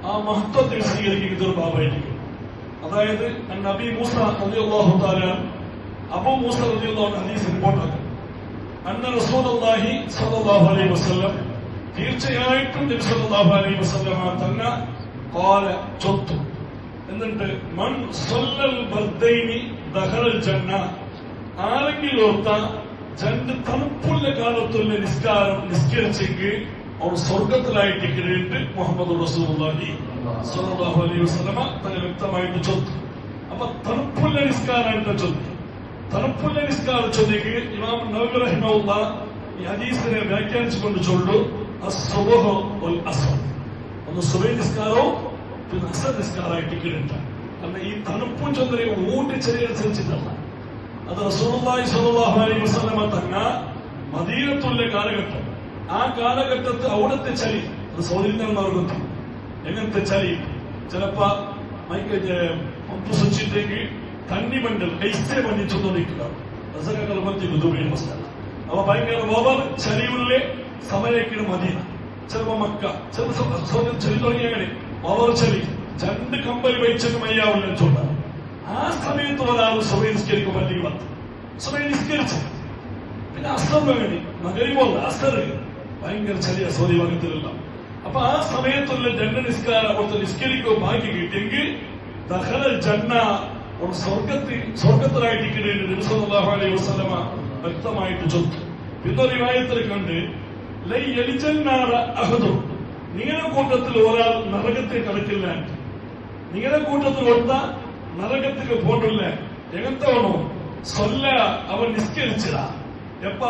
ആ മഹത്വത്തെ വിശദീകരിക്കുന്ന ഇതൊരു ബാബായിരിക്കും. അതായത് നബി മൂസ റളിയല്ലാഹു തആല അബൂ മൂസ റളിയല്ലാഹു അൻഹു ഹദീസ് റിപ്പോർട്ടാക്കും. അന്ന റസൂലുള്ളാഹി സ്വല്ലല്ലാഹു അലൈഹി വസല്ലം തീർച്ചയായിട്ടും നബി സല്ലല്ലാഹു അലൈഹി വസല്ലം തന്ന ഖാല ചൊത്തു. എന്നിട്ട് മൻ സല്ലൽ ബർദൈനി ദഖലൽ ജന്ന, ആരെങ്കിലും ഓർത്ത രണ്ട് തണുപ്പുള്ള കാലത്തുള്ള നിസ്കാരം നിസ്കരിച്ചെങ്കിൽ അവർ സ്വർഗത്തിലായിട്ടിരിക്കുന്നുണ്ട് മുഹമ്മദ് റസൂലുള്ളാഹി സ്വല്ലല്ലാഹു അലൈഹി വസല്ലം തന്നെ വ്യക്തമായിട്ട് ചൊത്തു. അപ്പൊ തണുപ്പുള്ള നിസ്കാരമായിട്ട് ചൊല്ലി. തണുപ്പുള്ള നിസ്കാരം ചൊല്ലിക്ക് ഇമാം നവവി റഹിമഹുല്ലാഹ് ഈ ഹദീസിനെ വ്യാഖ്യാനിച്ചുകൊണ്ട് ചൊല്ലു അസ്സുബ്ഹു വൽ അസ്ർ. ഒന്ന് സുബഹി നിസ്കാരവും പിന്നെ അസർ നിസ്കാരമായിട്ടിരിക്കുന്നുണ്ട്. കാരണം ഈ തണുപ്പും ചൊല്ലി ഊട്ടി ചെറിയനുസരിച്ചിട്ടല്ല. അത് റസൂലുള്ളാഹി സ്വല്ലല്ലാഹു അലൈഹി വസല്ലം തന്നെ മദീനത്തുള്ള കാലഘട്ടം. ആ കാലഘട്ടത്തിൽ അവിടുത്തെ ചളി അത് സൗദിന്യന്മാർക്ക് എങ്ങനത്തെ ചളി ചിലപ്പോ പമ്പ് സ്വിച്ചിട്ടേക്ക് തണ്ണി മണ്ടൽ ഐസേ മണ്ണി ചൊന്നിരിക്കുക അപ്പൊ ഭയങ്കര ഓവർ ചളിയുള്ള സമയത്തിന് മദീന, ചിലപ്പോ മക്ക, ചില ചളി തുടങ്ങിയങ്ങനെ ഓവർ ചളി രണ്ട് കമ്പൽ വഹിച്ചൊക്കെ മയ്യാവില്ല ചൊല്ലാണ്. ആ സമയത്ത് ഒരാൾ സുബഹി നിസ്കരിക്കും. പള്ളിക്ക് വന്ന് സുബഹി നിസ്കരിച്ചു. പിന്നെ അസർ വേണ്ടി മകരിബോൾ അസർ ഭയങ്കര ചെറിയ സൗദി ഭാഗത്തിലുള്ള. അപ്പൊ ആ സമയത്തുള്ള രണ്ട് നിസ്കാരം അവിടുത്തെ നിസ്കരിക്കോ ബാക്കി കിട്ടിയെങ്കിൽ ദഖലൽ ജന്ന ഒരു സ്വർഗത്തിലായിട്ടിരിക്കുന്നത് നബി സല്ലല്ലാഹു അലൈഹി വസല്ലമ വ്യക്തമായിട്ട് ചൊല്ലും. പിന്നെ റിവായത്തിൽ കണ്ട് ലൈ യലിജന്നാറ അഹദു, നിങ്ങളുടെ കൂട്ടത്തിൽ ഒരാൾ നരകത്തെ കടക്കില്ല. നിങ്ങളുടെ കൂട്ടത്തിൽ ഒത്ത നരകത്തിൽ പോട്ടില്ല. എങ്ങനത്തെ വേണോ സൊല്ല അവൻ നിസ്കരിച്ചതാ എപ്പ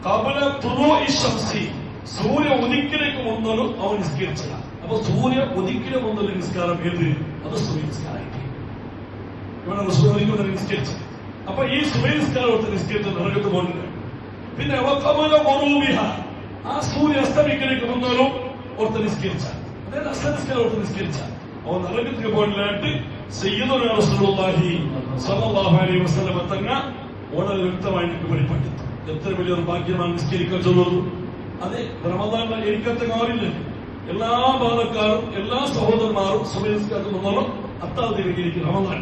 കബല തുറൂഇ ശംസി, സൂര്യ ഉദിക്കിലേക്ക് മുന്നോലും അവൻ നിസ്കരിച്ചതാ. അപ്പൊ സൂര്യ ഉദിക്കിന് മുന്നോൽ നിസ്കാരം ഏത്? അത് സുബഹി നിസ്കാരമായിട്ട് ഇവിടെ റസൂലുള്ളാഹി നിസ്കരിച്ചു. അപ്പൊ ഈ സുബഹി നിസ്കാരത്തെ നിസ്കരിച്ച് നരകത്ത് പോകുന്നുണ്ട്. പിന്നെ കബല ഗുറൂബിഹ, ആ സൂര്യ അസ്തമിക്കിലേക്ക് മുന്നോലും ഓർത്ത് നിസ്കരിച്ച, അതായത് അസ്ത നിസ്കാരം ഓർത്ത് നിസ്കരിച്ച അവൻ നരകത്തിൽ പോയില്ലായിട്ട് സയ്യിദുനാ റസൂലുള്ളാഹി സ്വല്ലല്ലാഹു അലൈഹി വസല്ലം തങ്ങ വളരെ വ്യക്തമായി എനിക്ക് വെളിപ്പെട്ടിരുന്നു. എത്ര വലിയൊരു ഭാഗ്യമാണ് നിസ്കരിക്കാൻ ചൊല്ലുന്നത്. അതെ, റമദാനിൽ എനിക്കത്തെ കാറില്ല. എല്ലാ ബാലക്കാരും എല്ലാ സഹോദരന്മാരും സുബഹി നിസ്കാരത്തിൽ നിന്നോളം അത്താഴത്തിലേക്ക് റമദാൻ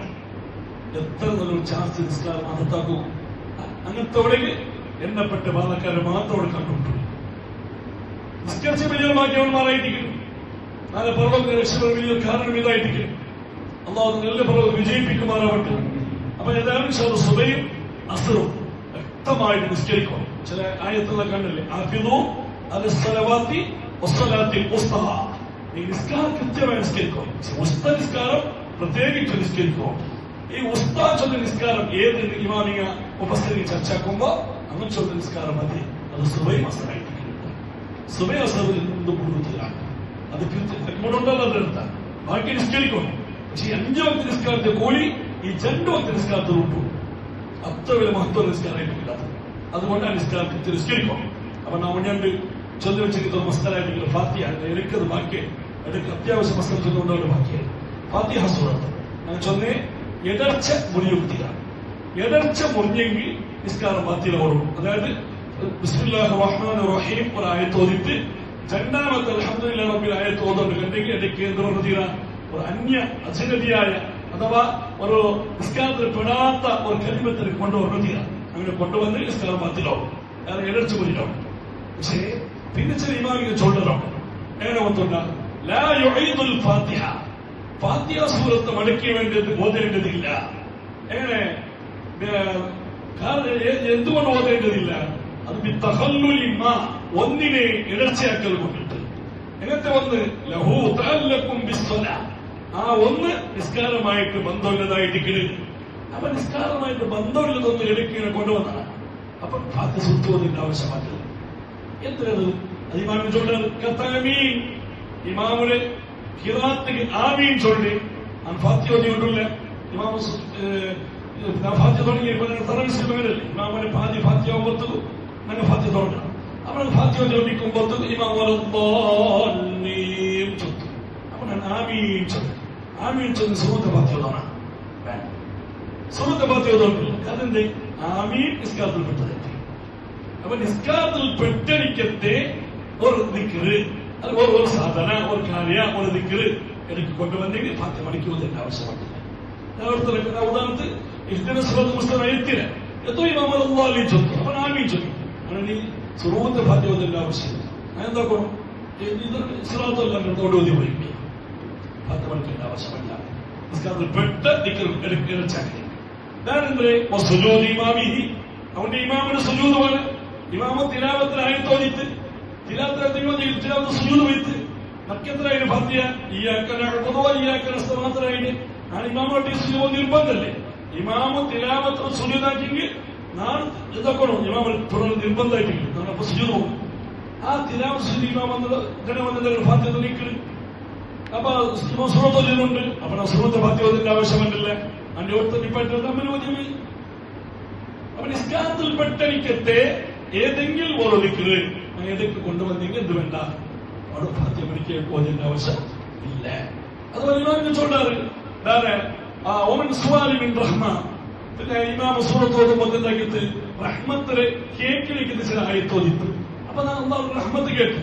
എത്ര നല്ലൊരു ചാൻസ് നിസ്കാരം അകത്താക്കും. അങ്ങനത്തെ അവിടേക്ക് എണ്ണപ്പെട്ട ബാലക്കാരെ മാത്രം അവിടെ കണ്ടുപിടിക്കും. നിസ്കരിച്ച വലിയൊരു ഭാഗ്യവന്മാരായിരിക്കും. നാളെ പർവ്വതത്തെ രക്ഷപ്പെടാൻ വലിയൊരു കാരണം ഇതായിരിക്കും. അള്ളാഹു നല്ല പർവ്വതം വിജയിപ്പിക്കുമാറാവട്ടെ. അപ്പൊ ഏതായാലും സുബഹിയും അസ്റും വ്യക്തമായിട്ട് നിസ്കരിക്കും. ചില ആയത്തുള്ള കണ്ടില്ലേ, ആഫിദു അലസ്സലവാത്തി വസ്സലാത്തിൽ ഉസ്താ, ഈ നിസ്കാരം കൃത്യമായി നിസ്കരിക്കും. ഉസ്ത നിസ്കാരം പ്രത്യേകിച്ച് നിസ്കരിക്കും. ഈ ഉസ്താ ചൊല്ല നിസ്കാരം ഏത് ഇമാമിക ഉപസ്ഥിതി ചർച്ചയാക്കുമ്പോ അങ്ങനെ ചൊല്ല നിസ്കാരം മതി. അത് സുബഹി അസ്റായിട്ട് സുബഹി അസ്റിൽ നിന്ന് കൂടുതലാണ്. അത് കൃത്യമുണ്ടല്ലോ അതെടുത്താൽ ബാക്കി നിസ്കരിക്കും. പക്ഷെ ഈ 5 വക്ത നിസ്കാരത്തെ കൂടി ഈ 2 വക്ത നിസ്കാരത്തിൽ ഉണ്ടു. അത്ര വലിയ മഹത്വ നിസ്കാരമായിട്ടില്ല. അതുകൊണ്ട് ആ നിസ്കാരത്തിൽ നിസ്കരിക്കും. അപ്പൊ നാം മുന്നേ ചൊല്ലി വെച്ചിരിക്കുന്ന മസ്തലായിട്ടുള്ള ഫാത്തിഹ എനിക്കത് ബാക്കിയായി എടുക്ക അത്യാവശ്യ മസ്തൽ ചൊല്ലുകൊണ്ടവരുടെ ബാക്കിയായി ഫാത്തിഹ സൂറത്ത് ഞാൻ ചൊന്നേ എടർച്ച മുറിയുക്തിയാണ്. എടർച്ച മുറിഞ്ഞെങ്കിൽ നിസ്കാരം ഫാത്തിഹ ഓടും. അതായത് ബിസ്മില്ലാഹിർ റഹ്മാനിർ റഹീം ഒരു ആയത്ത് ഓതിട്ട് രണ്ടാമത്തെ അൽഹംദുലില്ലാഹി റബ്ബിൽ ആയത്ത് ഓതുന്നത് കണ്ടെങ്കിൽ അതിന്റെ കേന്ദ്രപ്രതിര ഒരു അന്യ അജനബിയായ അഥവാ ഒരു നിസ്കാരത്തിൽ പെടാത്ത ഒരു കലിമത്തിൽ കൊണ്ടുവരുന്നതില്ല. അങ്ങനെ കൊണ്ടുവന്ന് നിസ്കാരം ഫാത്തിഹാവും. കാരണം എടർച്ച മുറിയിട്ടാവും. പക്ഷേ പിന്നെ ചില ഇമാമികൾ ചൊല്ലണം എങ്ങനെ ഒന്നുണ്ട ലാ യുഈദുൽ ഫാത്തിഹ, ഫാത്തിഹ സൂറത്ത് മടക്കി ഓതേണ്ടതില്ല. എങ്ങനെ എന്തുകൊണ്ട് ഓതേണ്ടതില്ല? അത് ഒന്നിനെ ഇടർച്ചയാക്കൽ കൊണ്ടിട്ട്. എങ്ങനത്തെ ഒന്ന് ലഹു തഅല്ലഖും ബിസ്സലാ, ആ ഒന്ന് നിസ്കാരമായിട്ട് ബന്ധമുള്ളതായിരിക്കരുത്. അപ്പൊ നിസ്കാരമായിട്ട് ബന്ധമുള്ളതൊന്ന് എടുക്കിനെ കൊണ്ടുവന്നതാണ്. അപ്പൊ ഫാത്തിഹ സൂറത്ത് ആവശ്യമാക്കില്ല. എത്രയത് അത് ഇമാമിന് ചൊല്ലി ഇമാമുടെ ഖിറാഅത്തിന് ആമീൻ ചൊല്ലി ഫാത്തിഹ ഓതിയിട്ടില്ല. ഇമാമ ഫാത്തിഹ തുടങ്ങി തറവില്ലേ ഇമാമിനെ ഫാത്തിഹ ആവുമ്പോ ഞങ്ങൾ ഫാത്തിഹ തുടങ്ങണം. നമ്മൾ ഫാത്തിഹ ചൊല്ലിക്കുമ്പോ ഇമാം ചൊല്ലും. അപ്പൊ ഞാൻ ആമീൻ ചൊല്ലി ആമീൻ ചൊല്ലി സൂറത്ത് ഫാത്തിഹ ഓതണം. സൂറത്ത് ഫാത്തിഹ ഓതണില്ല. അതെന്തേ? ആമീൻ നിസ്കാരത്തിൽ പെട്ടത്. അപ്പൊ നിസ്കാരത്തിൽ പെട്ടടിക്കത്തെ ഒരു ദിക്റ് അത് ഒരു സാധന, ഒരു കാര്യ, ഒരു ദിക്റ് എനിക്ക് കൊണ്ടുവന്നെങ്കിൽ ഫാത്തിഹ പഠിക്കുന്നതിന്റെ ആവശ്യമുണ്ട്. ഉദാഹരണത്തിന് ഇഹ്ദിന സിറാത്തൽ മുസ്തഖീം എത്തോ ഇമാം അല്ലാഹു ചൊല്ലും, അവൻ ആമീൻ ചൊല്ലും. അങ്ങനെ സുറൂത്ത് ഫാത്തിഹ ഓതേണ്ട ആവശ്യമില്ല. എന്താക്കണം, ഇത് സിറാത്തൽ ഓടി പോയി ഫാത്തിഹ പഠിക്കേണ്ട ആവശ്യമില്ല. നിസ്കാരത്തിൽ പെട്ട ദിക്ർ എടുച്ചാക്കി അവന്റെ ഇമാമിന് സുജൂദ് പോലെ ഇമാമ തിലാവത്തിനായിത്തോന്നിട്ട് തിലാവത്ത് സുജൂദ് വയ്ത്ത് നക്കെത്രയായിട്ട് ഫാത്തിഹ മാത്രമായിട്ട് ആ ഇമാമോട്ട് സുജൂദ് നിർബന്ധമല്ലേ. ഇമാമ തിലാവത്ത് സുജൂദാക്കിയെങ്കിൽ നാളെ ഇതൊക്കെയാണോ ഇമാമ തുടർന്ന് നിർബന്ധമായിട്ടില്ല. അപ്പൊ സുജൂദ് പോകും. ആ തിലാവത്ത് സുജൂദ് ഇമാം വന്നത് ഫാത്തിഹ നീക്കല്. അപ്പൊ സുഹൃത്തുണ്ട്. അപ്പൊ സുഹൃത്ത് ഫാത്തിഹത്തിന്റെ ആവശ്യമുണ്ടല്ല. അതിന്റെ ഓർത്ത് നിപ്പായിട്ട് അമ്മനോദ്യമി. അപ്പൊ നിസ്കാരത്തിൽ പെട്ടനിക്കത്തെ ഏതെങ്കിലും ഒരു ദിക്റ് ഏതൊക്കെ കൊണ്ടുവന്നെങ്കിൽ എന്ത് വേണ്ട, അവിടെ ഫാത്തിഹ പഠിക്കാൻ പോകുന്നതിന്റെ ആവശ്യം ഇല്ല. അതുപോലെ ഇമാമിനെ ചൊല്ലാറ് ഓമൻ സുവാലി മിൻ റഹ്മ. പിന്നെ ഇമാമ സൂറത്ത് ഓതുമ്പോൾ എന്താക്കിയിട്ട് റഹ്മത്തിലെ കേക്കിലേക്ക് ചില ആയത്തോതിട്ട് അപ്പൊ അള്ളാഹു റഹ്മത്ത് കേട്ടു.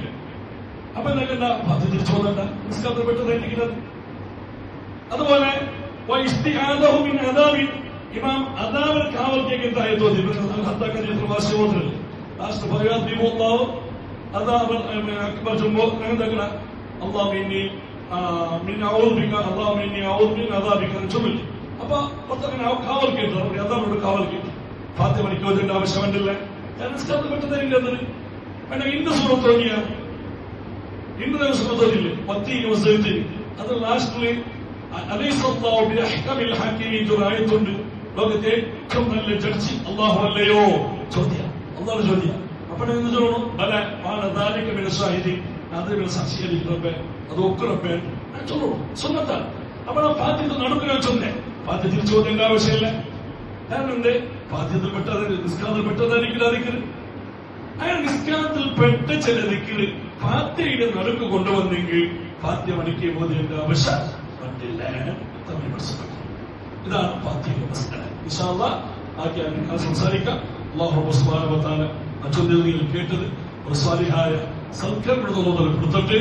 അപ്പൊ എന്താ ഫാത്തിഹ തിരിച്ചു പോകണ്ട, നിസ്കാരത്തിൽ പെട്ടതായിരിക്കുന്നത്. അതുപോലെ ഇമാം അദാബിൽ കാവൽക്കേക്ക് ആയത്തോതി പ്രവാസി ഓതല് ലാസ്റ്റ് പറയാത്തില്ലാവോ അദാബ് അക്ബർ ചുമ്പോ എന്താക്കണ അള്ളാഹ് ചൊല്ലില്ല. അപ്പൊ കാവൽ കേട്ടു, അതാണോട് കാവൽ കേട്ടു. ഫാത്തിഹ പഠിക്കുന്നതിന്റെ ആവശ്യമുണ്ടല്ലേ. നിസ്കാരത്തിൽ പെട്ടതായിരിക്കും. അതിന് വേണമെങ്കിൽ ഇന്ന് സുഹൃത്തോന്നിയ ഇന്ന് സുഹൃത്തോന്നില്ലേ 10 അത് ലാസ്റ്റില് ആയത്തുണ്ട്. ലോകത്തെ ഏറ്റവും നല്ല ജഡ്ജി അള്ളാഹു അല്ലയോ ചോദ്യം, അള്ളാഹു ചോദ്യം. അപ്പോഴെ എന്ത് ചോദണം, ബല വാഴ സാഹിതി അതിന് സാക്ഷിയായിരിക്കും അതൊക്കെ റബ്ബേ ചൊല്ലണം സുന്നത്താണ്. അപ്പോൾ ആ ഫാത്തിഹ നടക്കുക ചൊല്ലേ ഫാത്തിഹ തിരിച്ചു പോകേണ്ട ആവശ്യമില്ല. കാരണം എന്തേ ഫാത്തിഹത്തിൽ പെട്ടത് നിസ്കാരത്തിൽ പെട്ടതായിരിക്കില്ല ദിക്റ്. അയാൾ നിസ്കാരത്തിൽ പെട്ട ചില ദിക്റ് ഫാത്തിഹയുടെ നടുക്ക് കൊണ്ടുവന്നെങ്കിൽ ഫാത്തിഹ മടക്കി പോകേണ്ട ആവശ്യം പറ്റില്ല. ഇതാണ് ഫാത്തിഹയുടെ മസ്അല. ഇൻഷാ അല്ലാഹ് ആക്കിയാൽ സംസാരിക്കാം. അല്ലാഹു സുബ്ഹാനഹു വ തആല അച്ചോദ്യങ്ങളിൽ കേട്ടത് ഒരു സാലിഹായ സൽക്കർമ്മപ്പെടുത്തട്ടെ.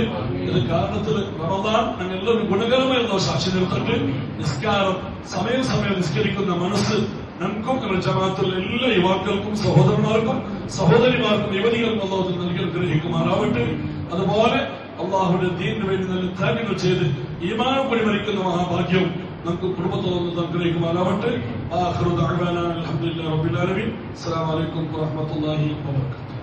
ഇത് കാരണത്തിൽ റമദാൻ ഞങ്ങളെല്ലാവരും ഗുണകരമായിരുന്ന സാക്ഷി നിർത്തട്ടെ. നിസ്കാരം സമയം നിസ്കരിക്കുന്ന മനസ്സ് നമുക്കും ജമാഅത്തുള്ള എല്ലാ യുവാക്കൾക്കും സഹോദരന്മാർക്കും സഹോദരിമാർക്കും യുവതികൾക്കും അല്ലാഹു നൽകി അനുഗ്രഹിക്കുമാറാവട്ടെ. അതുപോലെ അള്ളാഹുവിന്റെ ദീനിന് വേണ്ടി നല്ല ത്യാഗങ്ങൾ ചെയ്ത് ഈമാനം കൂടി മരിക്കുന്ന മഹാഭാഗ്യം നമുക്ക് കുടുംബത്തോട് അനുഗ്രഹിക്കുമാറാവട്ടെ. ആഖിറു ദഅവാനാ അൽഹംദുലില്ലാഹി റബ്ബിൽ ആലമീൻ. അസ്സലാമു അലൈക്കും വറഹ്മത്തുള്ളാഹി വബറകാതുഹു.